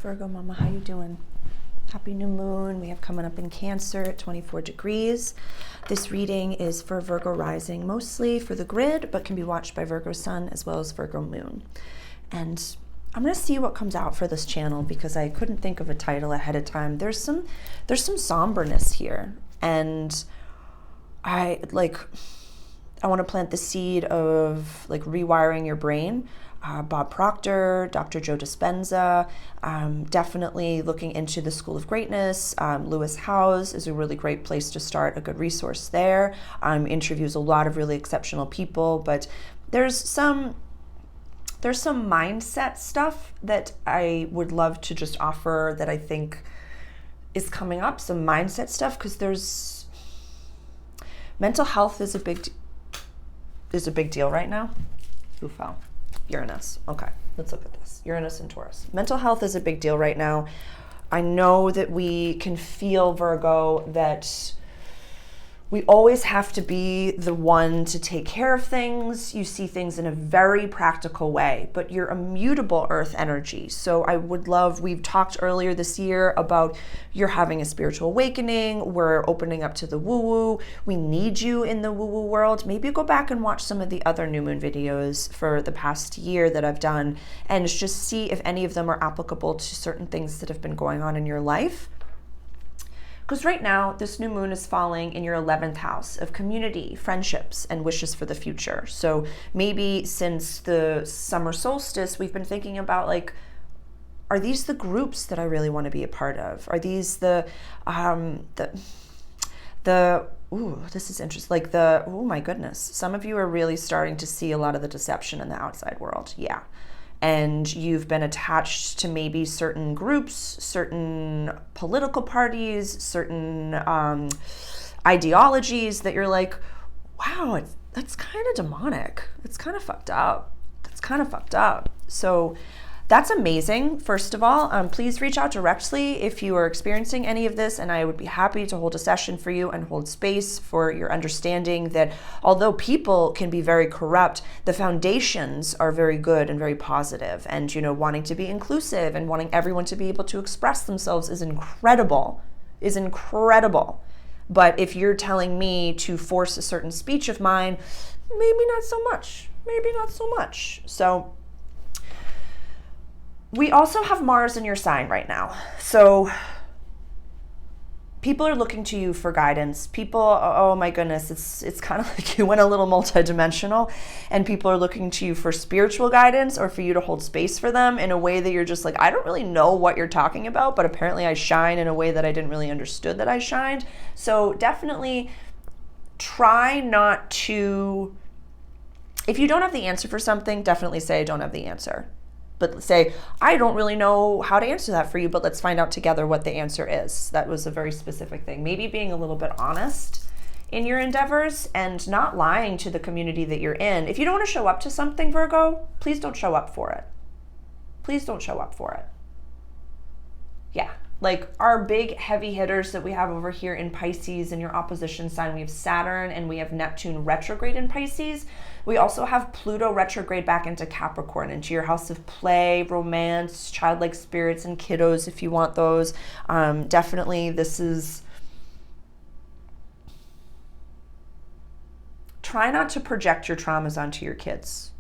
Virgo mama, how you doing? Happy new moon. We have coming up in Cancer at 24 degrees. This reading is for Virgo rising, mostly for the grid, but can be watched by Virgo sun as well as Virgo moon. And I'm going to see what comes out for this channel because I couldn't think of a title ahead of time. There's some somberness here, and I want to plant the seed of like rewiring your brain. Bob Proctor, Dr. Joe Dispenza, definitely looking into the School of Greatness. Lewis Howes is a really great place to start, a good resource there. Interviews a lot of really exceptional people, but there's some mindset stuff that I would love to just offer that I think is coming up, some mindset stuff, because there's mental health is a big deal right now. Who fell? Uranus. Okay, let's look at this. Uranus and Taurus. Mental health is a big deal right now. I know that we can feel, Virgo, that we always have to be the one to take care of things. You see things in a very practical way, but you're a mutable earth energy. So I would love, we've talked earlier this year about you're having a spiritual awakening. We're opening up to the woo-woo. We need you in the woo-woo world. Maybe go back and watch some of the other new moon videos for the past year that I've done and just see if any of them are applicable to certain things that have been going on in your life. Because right now, this new moon is falling in your 11th house of community, friendships, and wishes for the future. So maybe since the summer solstice, we've been thinking about like, are these the groups that I really want to be a part of? Are these ooh, this is interesting. Like oh my goodness. Some of you are really starting to see a lot of the deception in the outside world. Yeah. And you've been attached to maybe certain groups, certain political parties, certain ideologies that you're like, wow, that's kind of demonic. It's kind of fucked up. That's kind of fucked up. So that's amazing. First of all, please reach out directly if you are experiencing any of this, and I would be happy to hold a session for you and hold space for your understanding that although people can be very corrupt, the foundations are very good and very positive. And, you know, wanting to be inclusive and wanting everyone to be able to express themselves is incredible, But if you're telling me to force a certain speech of mine, maybe not so much. So we also have Mars in your sign right now. So people are looking to you for guidance. People, oh my goodness, it's kind of like you went a little multidimensional, and people are looking to you for spiritual guidance or for you to hold space for them in a way that you're just like, I don't really know what you're talking about, but apparently I shine in a way that I didn't really understood that I shined. So definitely try not to, if you don't have the answer for something, definitely say I don't have the answer. But say, I don't really know how to answer that for you, but let's find out together what the answer is. That was a very specific thing. Maybe being a little bit honest in your endeavors and not lying to the community that you're in. If you don't want to show up to something, Virgo, please don't show up for it. Please don't show up for it. Yeah. Like our big heavy hitters that we have over here in Pisces in your opposition sign, we have Saturn and we have Neptune retrograde in Pisces. We also have Pluto retrograde back into Capricorn, into your house of play, romance, childlike spirits, and kiddos if you want those. Definitely this is, try not to project your traumas onto your kids.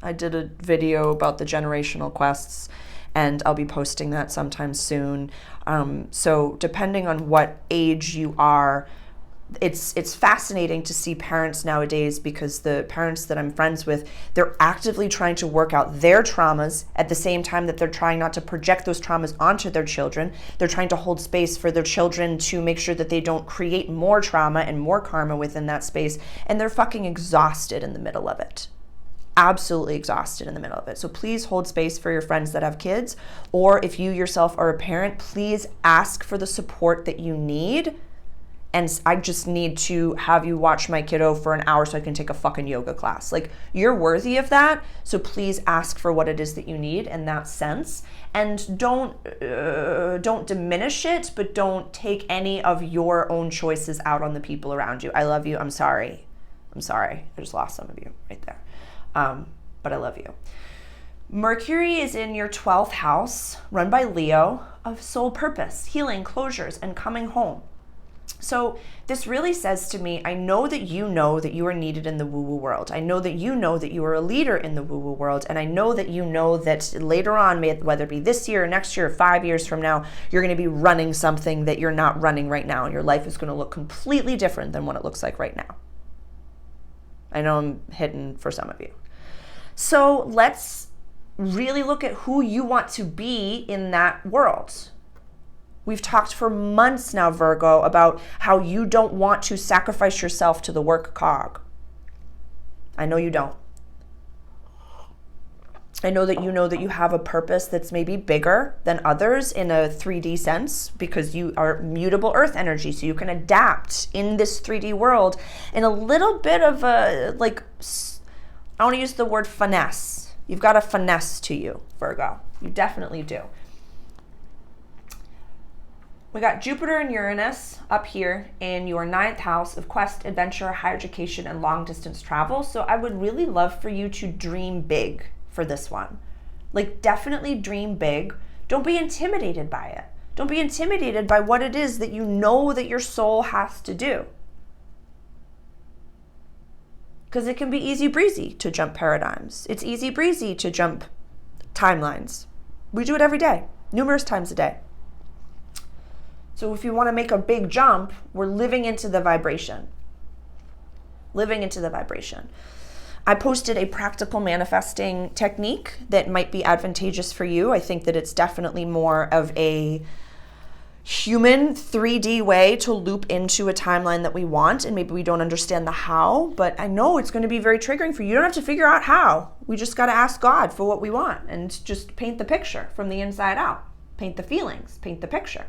I did a video about the generational quests, and I'll be posting that sometime soon. So depending on what age you are, it's fascinating to see parents nowadays, because the parents that I'm friends with, they're actively trying to work out their traumas at the same time that they're trying not to project those traumas onto their children. They're trying to hold space for their children to make sure that they don't create more trauma and more karma within that space. And they're fucking exhausted in the middle of it. Absolutely exhausted in the middle of it. So please hold space for your friends that have kids, or if you yourself are a parent, please ask for the support that you need. And I just need to have you watch my kiddo for an hour so I can take a fucking yoga class. Like, you're worthy of that. So please ask for what it is that you need in that sense. And don't diminish it, but don't take any of your own choices out on the people around you. I love you. I'm sorry. I just lost some of you right there. But I love you. Mercury is in your 12th house, run by Leo, of soul purpose, healing, closures, and coming home. So this really says to me, I know that you are needed in the woo-woo world. I know that you are a leader in the woo-woo world. And I know that later on, whether it be this year or next year or 5 years from now, you're going to be running something that you're not running right now. And your life is going to look completely different than what it looks like right now. I know I'm hitting for some of you. So let's really look at who you want to be in that world. We've talked for months now, Virgo, about how you don't want to sacrifice yourself to the work cog. I know you don't. I know that you have a purpose that's maybe bigger than others in a 3D sense, because you are mutable earth energy, so you can adapt in this 3D world in a little bit of a, I want to use the word finesse. You've got a finesse to you, Virgo. You definitely do. We got Jupiter and Uranus up here in your 9th house of quest, adventure, higher education, and long distance travel. So I would really love for you to dream big for this one. Definitely dream big. Don't be intimidated by it. Don't be intimidated by what it is that you know that your soul has to do. Because it can be easy breezy to jump paradigms. It's easy breezy to jump timelines. We do it every day, numerous times a day. So if you want to make a big jump, we're living into the vibration. Living into the vibration. I posted a practical manifesting technique that might be advantageous for you. I think that it's definitely more of a human 3D way to loop into a timeline that we want, and maybe we don't understand the how, but I know it's going to be very triggering for you. You don't have to figure out how. We just got to ask God for what we want and just paint the picture from the inside out. Paint the feelings, paint the picture.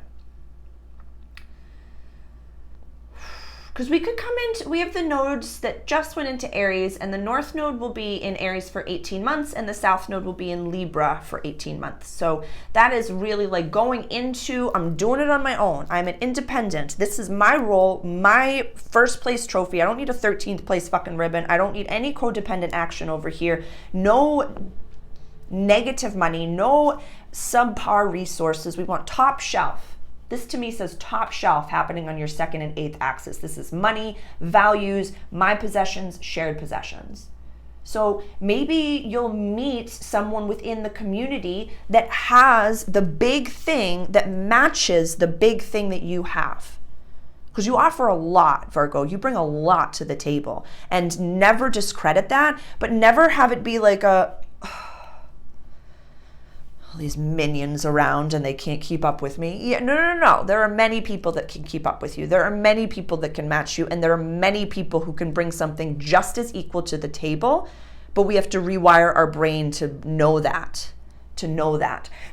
Because we could come into, we have the nodes that just went into Aries, and the North node will be in Aries for 18 months, and the South node will be in Libra for 18 months. So that is really going into, I'm doing it on my own. I'm an independent. This is my role, my first place trophy. I don't need a 13th place fucking ribbon. I don't need any codependent action over here. No negative money, no subpar resources. We want top shelf. This to me says top shelf happening on your 2nd and 8th axis. This is money, values, my possessions, shared possessions. So maybe you'll meet someone within the community that has the big thing that matches the big thing that you have. Because you offer a lot, Virgo. You bring a lot to the table. And never discredit that, but never have it be like these minions around and they can't keep up with me. Yeah, no. There are many people that can keep up with you. There are many people that can match you, and there are many people who can bring something just as equal to the table, but we have to rewire our brain to know that.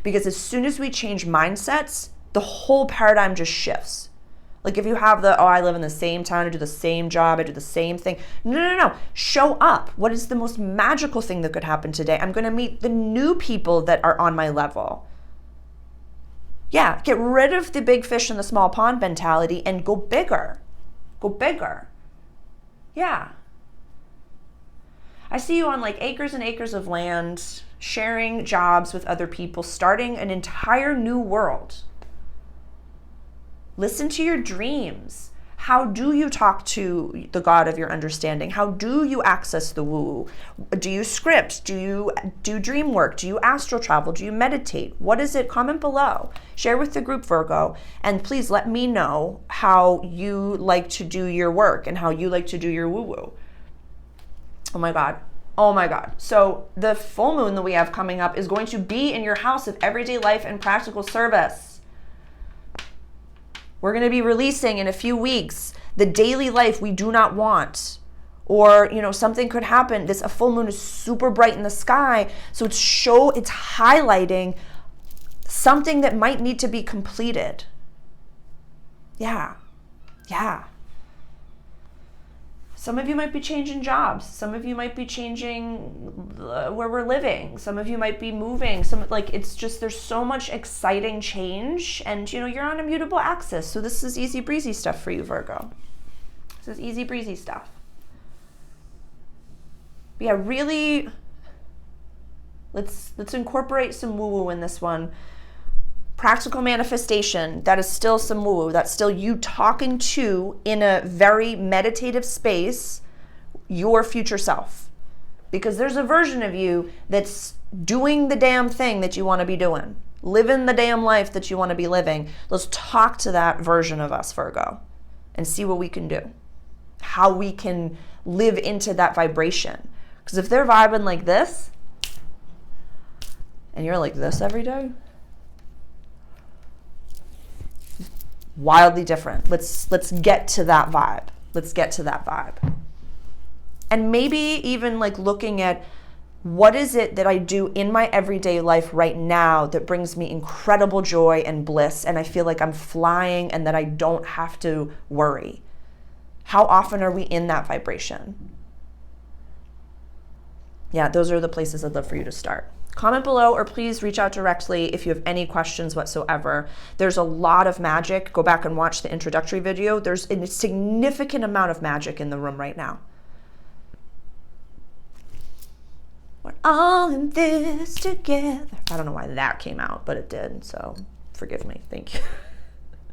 Because as soon as we change mindsets, the whole paradigm just shifts. If you have I live in the same town, I do the same job, I do the same thing. No. Show up. What is the most magical thing that could happen today? I'm going to meet the new people that are on my level. Yeah, get rid of the big fish in the small pond mentality and go bigger. Go bigger. Yeah. I see you on acres and acres of land, sharing jobs with other people, starting an entire new world. Listen to your dreams. How do you talk to the God of your understanding? How do you access the woo? Do you script? Do you do dream work? Do you astral travel? Do you meditate? What is it? Comment below. Share with the group, Virgo. And please let me know how you like to do your work and how you like to do your woo-woo. Oh my God. So the full moon that we have coming up is going to be in your house of everyday life and practical service. We're going to be releasing in a few weeks the daily life we do not want. Or, something could happen. A full moon is super bright in the sky. So it's highlighting something that might need to be completed. Yeah. Some of you might be changing jobs. Some of you might be changing where we're living. Some of you might be moving. It's just, there's so much exciting change, and you're on a mutable axis. So this is easy breezy stuff for you, Virgo. This is easy breezy stuff. But yeah, really, I want to Let's incorporate some woo-woo in this one. Practical manifestation, that is still some woo-woo. That's still you talking to, in a very meditative space, your future self. Because there's a version of you that's doing the damn thing that you want to be doing, living the damn life that you want to be living. Let's talk to that version of us, Virgo, and see what we can do, how we can live into that vibration. Because if they're vibing like this, and you're like this every day, wildly different. Let's get to that vibe. Let's get to that vibe. And maybe even like looking at, what is it that I do in my everyday life right now that brings me incredible joy and bliss, and I feel like I'm flying and that I don't have to worry? How often are we in that vibration? Yeah, those are the places I'd love for you to start. Comment below, or please reach out directly if you have any questions whatsoever. There's a lot of magic. Go back and watch the introductory video. There's a significant amount of magic in the room right now. We're all in this together. I don't know why that came out, but it did, so forgive me. Thank you.